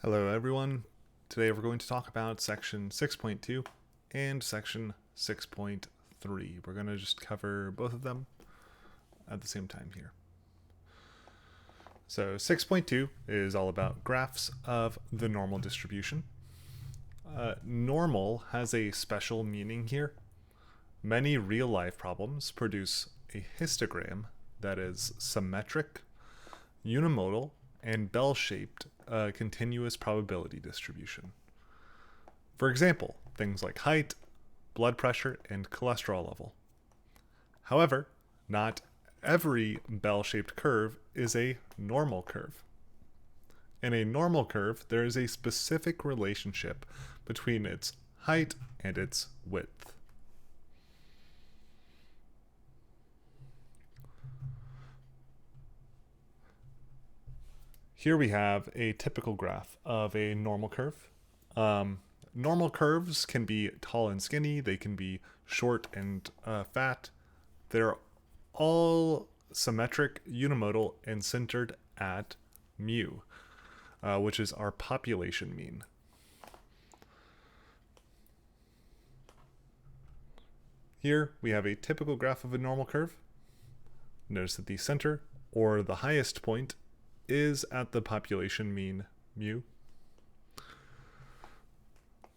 Hello everyone. Today we're going to talk about section 6.2 and section 6.3. We're going to just cover both of them at the same time here. So 6.2 is all about graphs of the normal distribution. Normal has a special meaning here. Many real-life problems produce a histogram that is symmetric, unimodal, and bell-shaped continuous probability distribution. For example, things like height, blood pressure, and cholesterol level. However, not every bell-shaped curve is a normal curve. In a normal curve, there is a specific relationship between its height and its width. Here we have a typical graph of a normal curve. Normal curves can be tall and skinny, they can be short and fat. They're all symmetric, unimodal, and centered at mu, which is our population mean. Here we have a typical graph of a normal curve. Notice that the center, or the highest point, is at the population mean mu.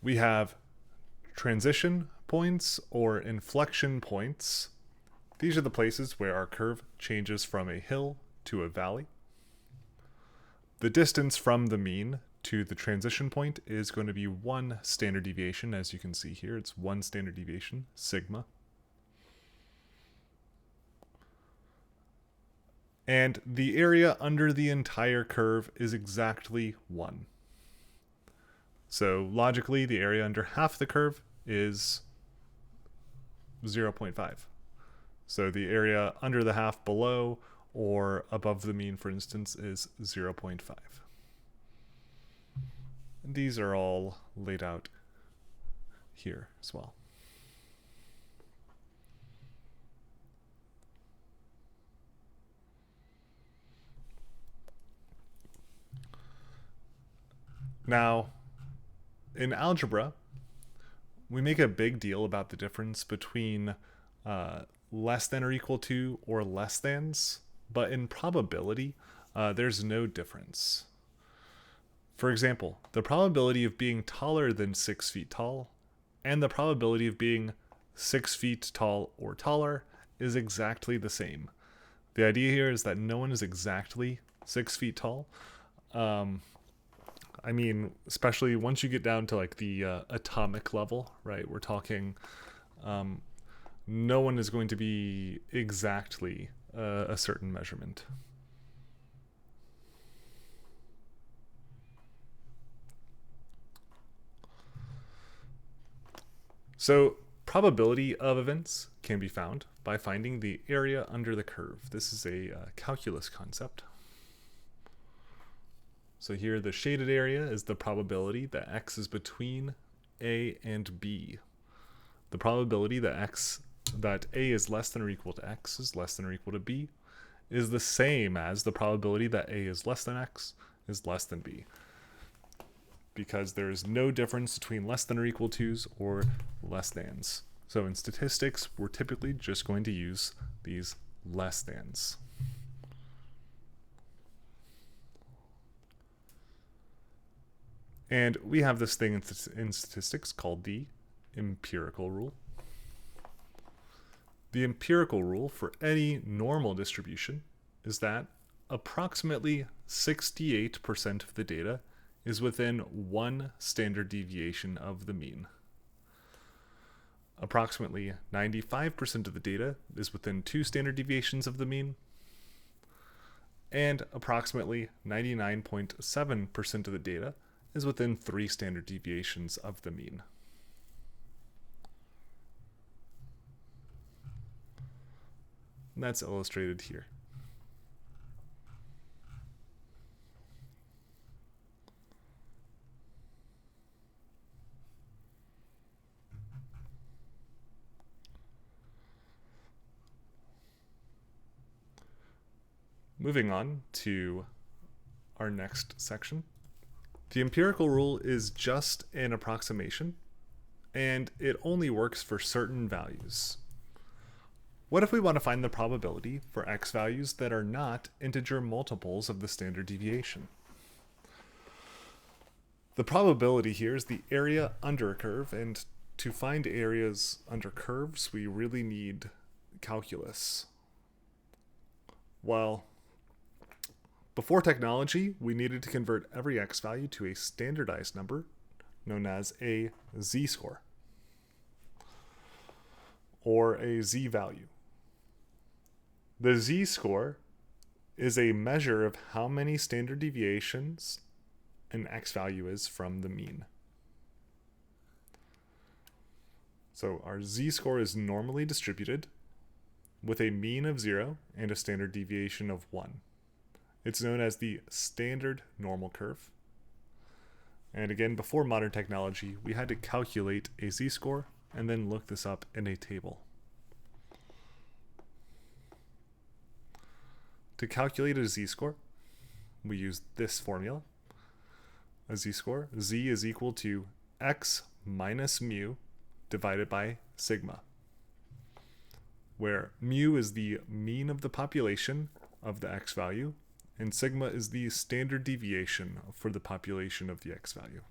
We have transition points or inflection points. These are the places where our curve changes from a hill to a valley. The distance from the mean to the transition point is going to be one standard deviation. As you can see here, it's one standard deviation, sigma. And the area under the entire curve is exactly 1. So logically, the area under half the curve is 0.5. So the area under the half below or above the mean, for instance, is 0.5. And these are all laid out here as well. Now, in algebra, we make a big deal about the difference between less than or equal to or less thans, but in probability, there's no difference. For example, the probability of being taller than 6 feet tall and the probability of being 6 feet tall or taller is exactly the same. The idea here is that no one is exactly 6 feet tall. I mean, especially once you get down to like the atomic level, right? We're talking no one is going to be exactly a certain measurement. So probability of events can be found by finding the area under the curve. This is a calculus concept. So here the shaded area is the probability that x is between a and b. The probability that a is less than or equal to x is less than or equal to b is the same as the probability that a is less than x is less than b, because there is no difference between less than or equal to's or less thans. So in statistics, we're typically just going to use these less thans. And we have this thing in statistics called the empirical rule. The empirical rule for any normal distribution is that approximately 68% of the data is within one standard deviation of the mean. Approximately 95% of the data is within 2 standard deviations of the mean. And approximately 99.7% of the data is within 3 standard deviations of the mean. And that's illustrated here. Moving on to our next section, The empirical rule is just an approximation, and it only works for certain values. What if we want to find the probability for x values that are not integer multiples of the standard deviation? The probability here is the area under a curve, and to find areas under curves, we really need calculus. Well, before technology, we needed to convert every x value to a standardized number known as a z-score or a z-value. The z-score is a measure of how many standard deviations an x value is from the mean. So our z-score is normally distributed with a mean of 0 and a standard deviation of 1. It's known as the standard normal curve. And again, before modern technology, we had to calculate a z-score and then look this up in a table. To calculate a z-score, we use this formula. A z-score, z is equal to x minus mu divided by sigma, where mu is the mean of the population of the x value, and sigma is the standard deviation for the population of the x value.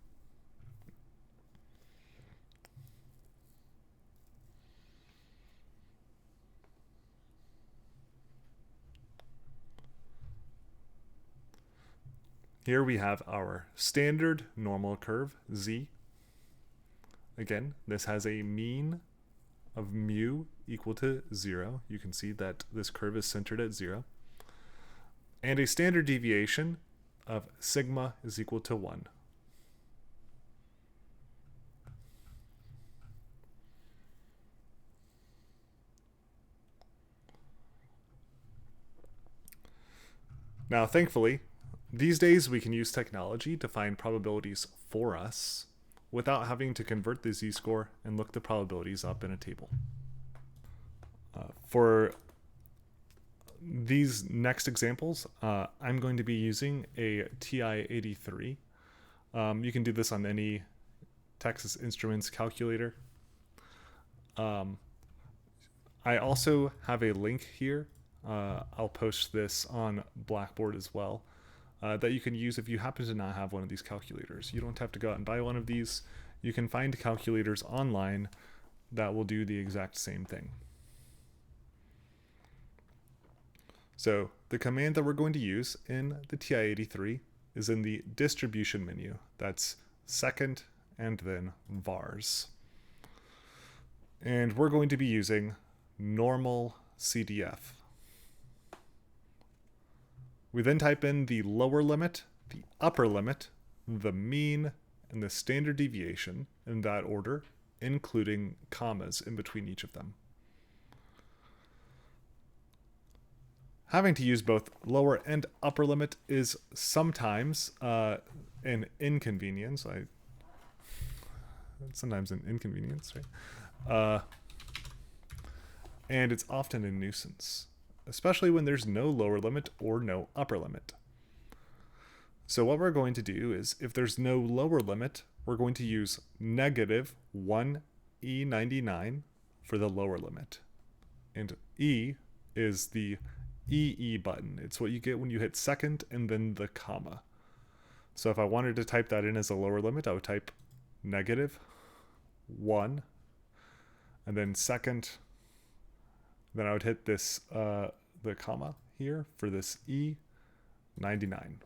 Here we have our standard normal curve, z. Again, this has a mean of mu equal to 0. You can see that this curve is centered at 0. And a standard deviation of sigma is equal to 1. Now, thankfully, these days we can use technology to find probabilities for us without having to convert the z-score and look the probabilities up in a table. For these next examples, I'm going to be using a TI-83. You can do this on any Texas Instruments calculator. I also have a link here. I'll post this on Blackboard as well, that you can use if you happen to not have one of these calculators. You don't have to go out and buy one of these. You can find calculators online that will do the exact same thing. So the command that we're going to use in the TI-83 is in the distribution menu. That's second and then vars. And we're going to be using normal CDF. We then type in the lower limit, the upper limit, the mean, and the standard deviation in that order, including commas in between each of them. Having to use both lower and upper limit is sometimes an inconvenience. Sometimes an inconvenience, right? And it's often a nuisance, especially when there's no lower limit or no upper limit. So what we're going to do is, if there's no lower limit, we're going to use negative 1e99 for the lower limit. And E is the EE button. It's what you get when you hit second and then the comma. So if I wanted to type that in as a lower limit, I would type negative 1 and then second. Then I would hit this the comma here for this E99.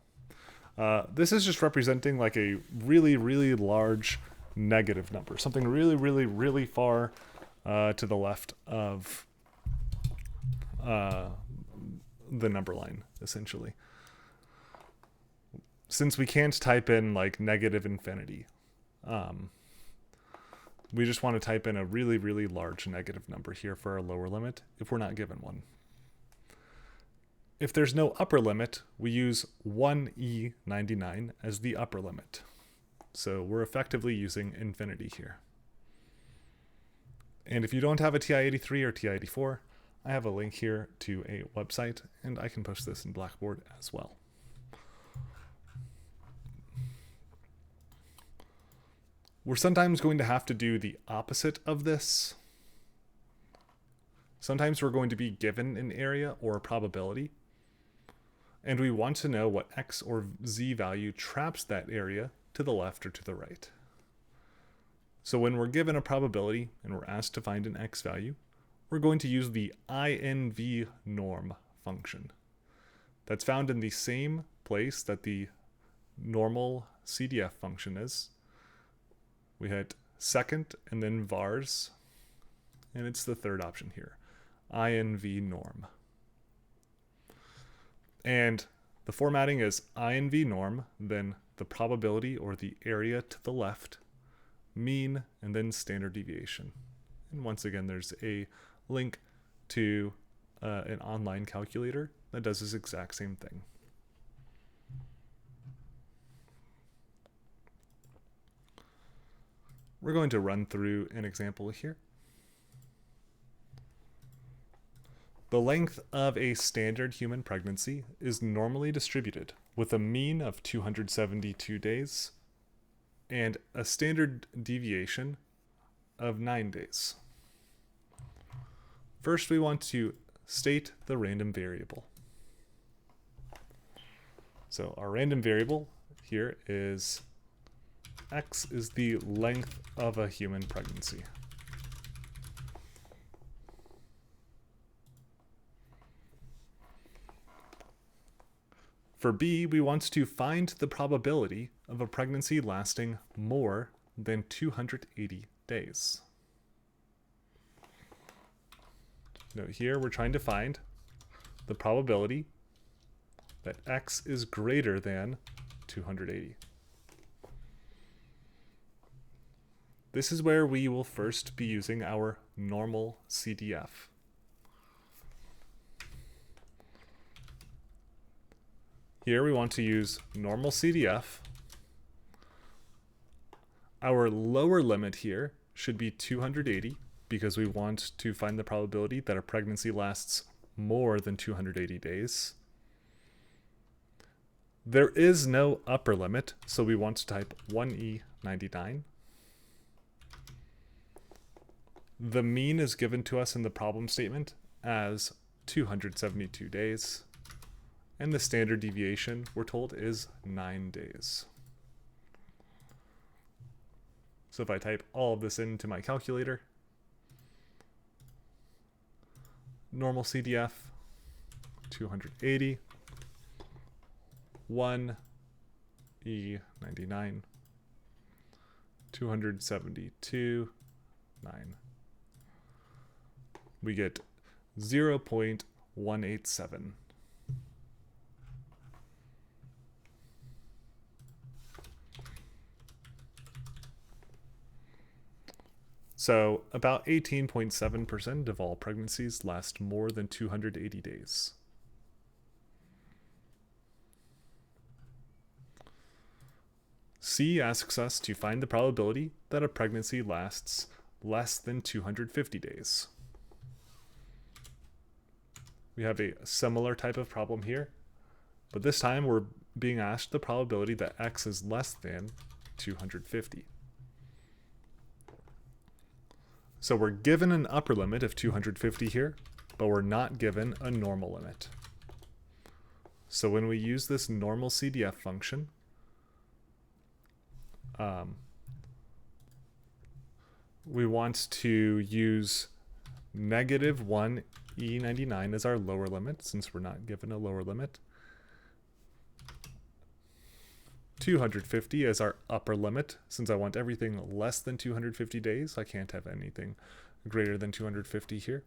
This is just representing like a really, really large negative number, something really, really, really far to the left of the number line, essentially. Since we can't type in like negative infinity, we just want to type in a really, really large negative number here for our lower limit if we're not given one. If there's no upper limit, we use 1e99 as the upper limit. So we're effectively using infinity here. And if you don't have a TI-83 or TI-84, I have a link here to a website, and I can post this in Blackboard as well. We're sometimes going to have to do the opposite of this. Sometimes we're going to be given an area or a probability, and we want to know what x or z value traps that area to the left or to the right. So when we're given a probability and we're asked to find an x value, we're going to use the INVNorm function. That's found in the same place that the normal CDF function is. We hit second and then vars, and it's the third option here, INVNorm. And the formatting is INVNorm, then the probability or the area to the left, mean, and then standard deviation. And once again, there's a link to an online calculator that does this exact same thing. We're going to run through an example here. The length of a standard human pregnancy is normally distributed with a mean of 272 days and a standard deviation of 9 days. First, we want to state the random variable. So our random variable here is x is the length of a human pregnancy. For b, we want to find the probability of a pregnancy lasting more than 280 days. Note here, we're trying to find the probability that x is greater than 280. This is where we will first be using our normal CDF. Here we want to use normal CDF. Our lower limit here should be 280 because we want to find the probability that a pregnancy lasts more than 280 days. There is no upper limit, so we want to type 1E99. The mean is given to us in the problem statement as 272 days. And the standard deviation, we're told, is 9 days. So if I type all of this into my calculator, normal CDF, 280, 1 E99, 272, 9. We get 0.187. So about 18.7% of all pregnancies last more than 280 days. C asks us to find the probability that a pregnancy lasts less than 250 days. We have a similar type of problem here, but this time we're being asked the probability that x is less than 250. So we're given an upper limit of 250 here, but we're not given a normal limit. So when we use this normal CDF function, we want to use negative 1 E99 as our lower limit, since we're not given a lower limit. 250 as our upper limit, since I want everything less than 250 days. I can't have anything greater than 250 here.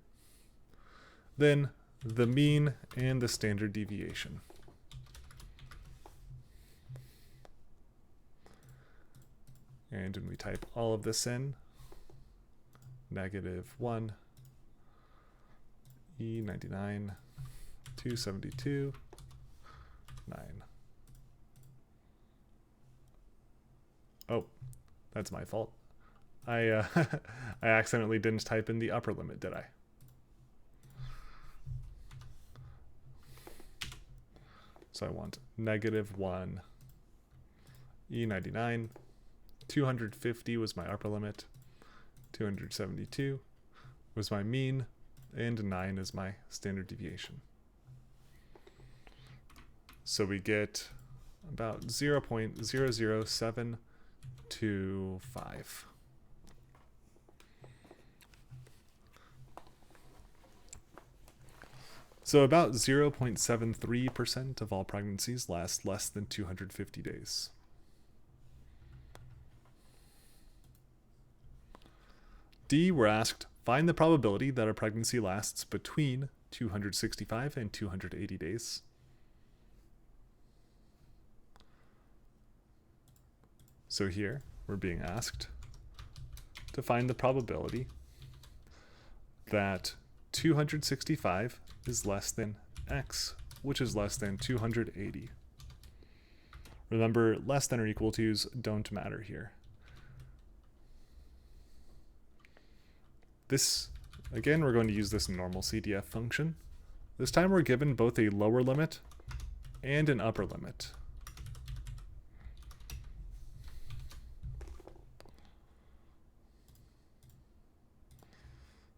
Then the mean and the standard deviation. And when we type all of this in, negative 1, E99, 272, 9. Oh, that's my fault. I I accidentally didn't type in the upper limit, did I? So I want negative 1 E99, 250 was my upper limit, 272 was my mean, and 9 is my standard deviation. So we get about 0.00725. So about 0.73% of all pregnancies last less than 250 days. D, we're asked, find the probability that a pregnancy lasts between 265 and 280 days. So here, we're being asked to find the probability that 265 is less than x, which is less than 280. Remember, less than or equal to's don't matter here. This, again, we're going to use this normal CDF function. This time we're given both a lower limit and an upper limit.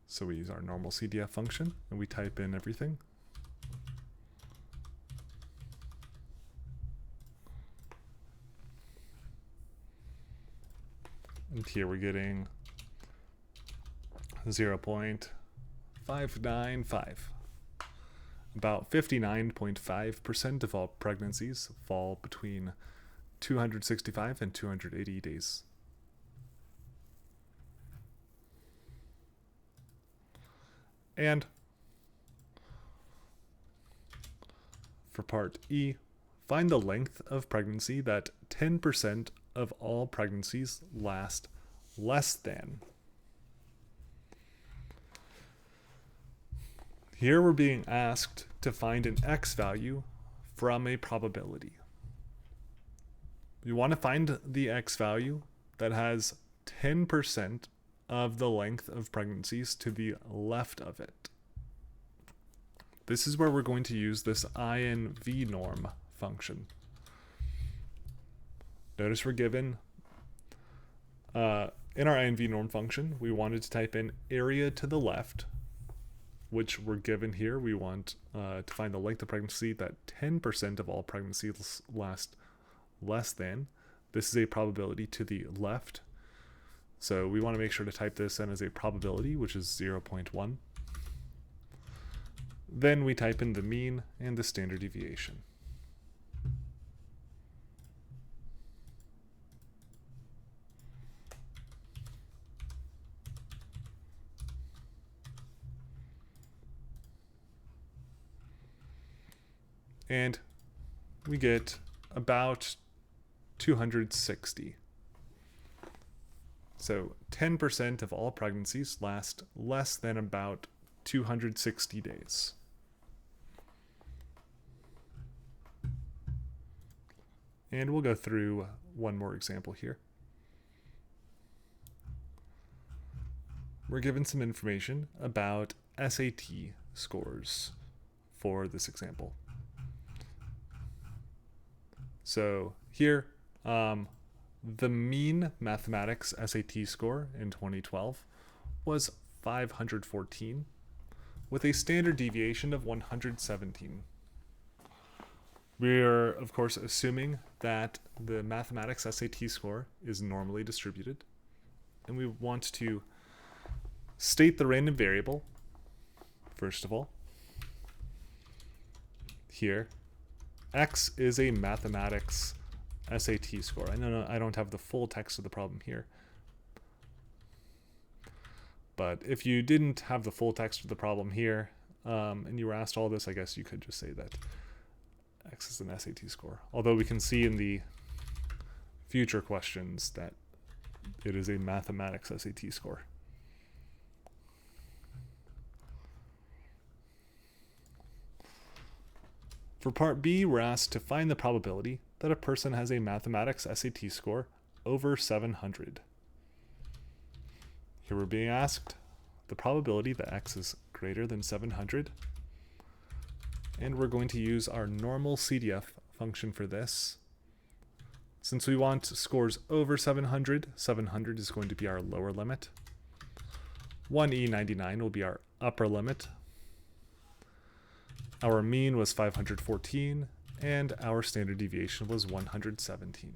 So we use our normal CDF function and we type in everything. And here we're getting 0.595. About 59.5% of all pregnancies fall between 265 and 280 days. And for part E, find the length of pregnancy that 10% of all pregnancies last less than. Here we're being asked to find an x value from a probability. We want to find the x value that has 10% of the length of pregnancies to the left of it. This is where we're going to use this INV norm function. Notice we're given, in our INV norm function, we wanted to type in area to the left, which we're given here. We want to find the length of pregnancy that 10% of all pregnancies last less than. This is a probability to the left. So we want to make sure to type this in as a probability, which is 0.1. Then we type in the mean and the standard deviation. And we get about 260. So 10% of all pregnancies last less than about 260 days. And we'll go through one more example here. We're given some information about SAT scores for this example. So here, the mean mathematics SAT score in 2012 was 514 with a standard deviation of 117. We're, of course, assuming that the mathematics SAT score is normally distributed, and we want to state the random variable, first of all. Here, X is a mathematics SAT score. I know I don't have the full text of the problem here. But if you didn't have the full text of the problem here, and you were asked all this, I guess you could just say that X is an SAT score. Although we can see in the future questions that it is a mathematics SAT score. For part B, we're asked to find the probability that a person has a mathematics SAT score over 700. Here we're being asked the probability that X is greater than 700. And we're going to use our normal CDF function for this. Since we want scores over 700, 700 is going to be our lower limit. 1E99 will be our upper limit. Our mean was 514, and our standard deviation was 117.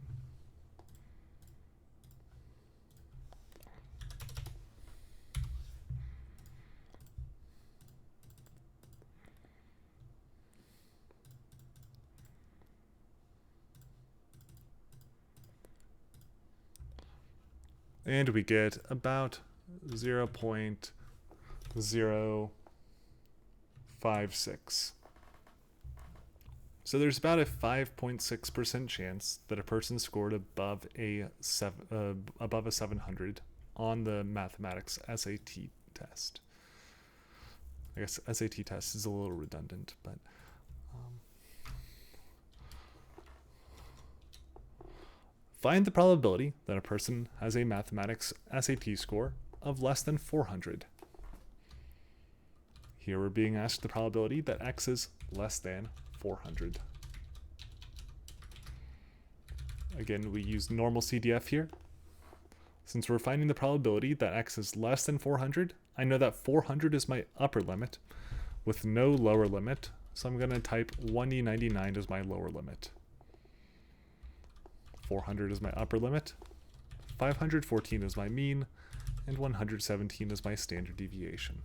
And we get about 0.056. So there's about a 5.6% chance that a person scored above a 700 on the mathematics SAT test. I guess SAT test is a little redundant, but find the probability that a person has a mathematics SAT score of less than 400. Here we're being asked the probability that x is less than 400. Again, we use normal CDF here. Since we're finding the probability that x is less than 400, I know that 400 is my upper limit with no lower limit, so I'm going to type 1E99 as my lower limit. 400 is my upper limit, 514 is my mean, and 117 is my standard deviation.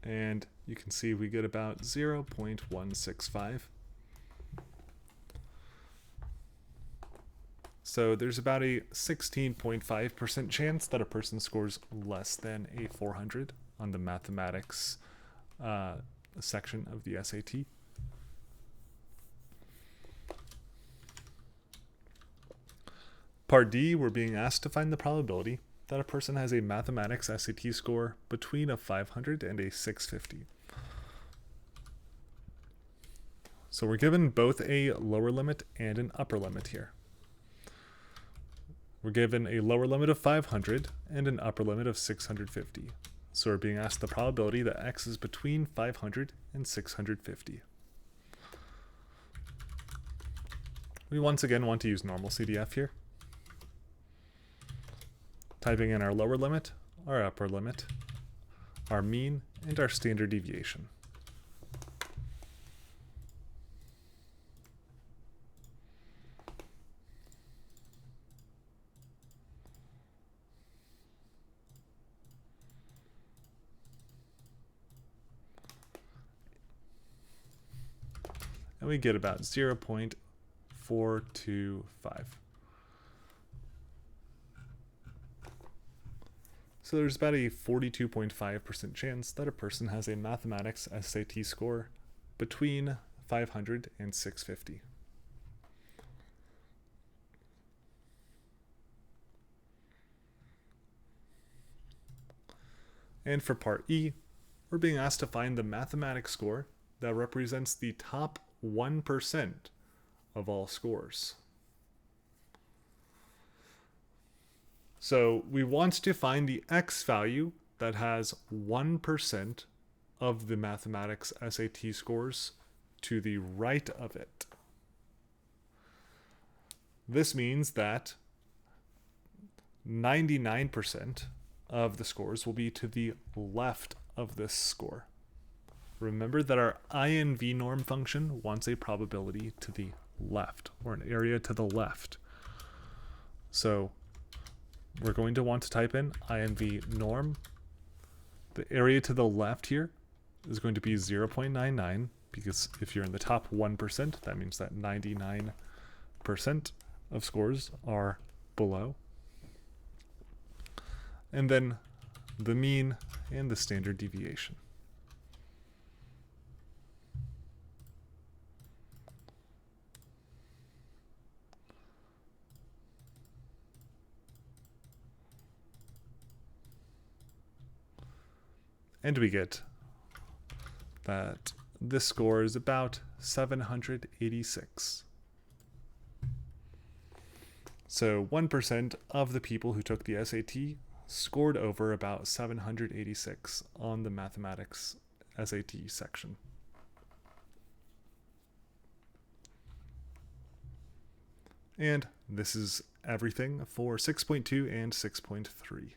And you can see we get about 0.165. So there's about a 16.5% chance that a person scores less than a 400 on the mathematics section of the SAT. Part D, we're being asked to find the probability that a person has a mathematics SAT score between a 500 and a 650. So we're given both a lower limit and an upper limit here. We're given a lower limit of 500 and an upper limit of 650. So we're being asked the probability that x is between 500 and 650. We once again want to use normal CDF here. Typing in our lower limit, our upper limit, our mean, and our standard deviation. And we get about 0.425. So there's about a 42.5% chance that a person has a mathematics SAT score between 500 and 650. And for part E, we're being asked to find the mathematics score that represents the top 1% of all scores. So we want to find the x value that has 1% of the mathematics SAT scores to the right of it. This means that 99% of the scores will be to the left of this score. Remember that our INV norm function wants a probability to the left, or an area to the left. So we're going to want to type in INV norm. The area to the left here is going to be 0.99, because if you're in the top 1%, that means that 99% of scores are below. And then the mean and the standard deviation. And we get that this score is about 786. So 1% of the people who took the SAT scored over about 786 on the mathematics SAT section. And this is everything for 6.2 and 6.3.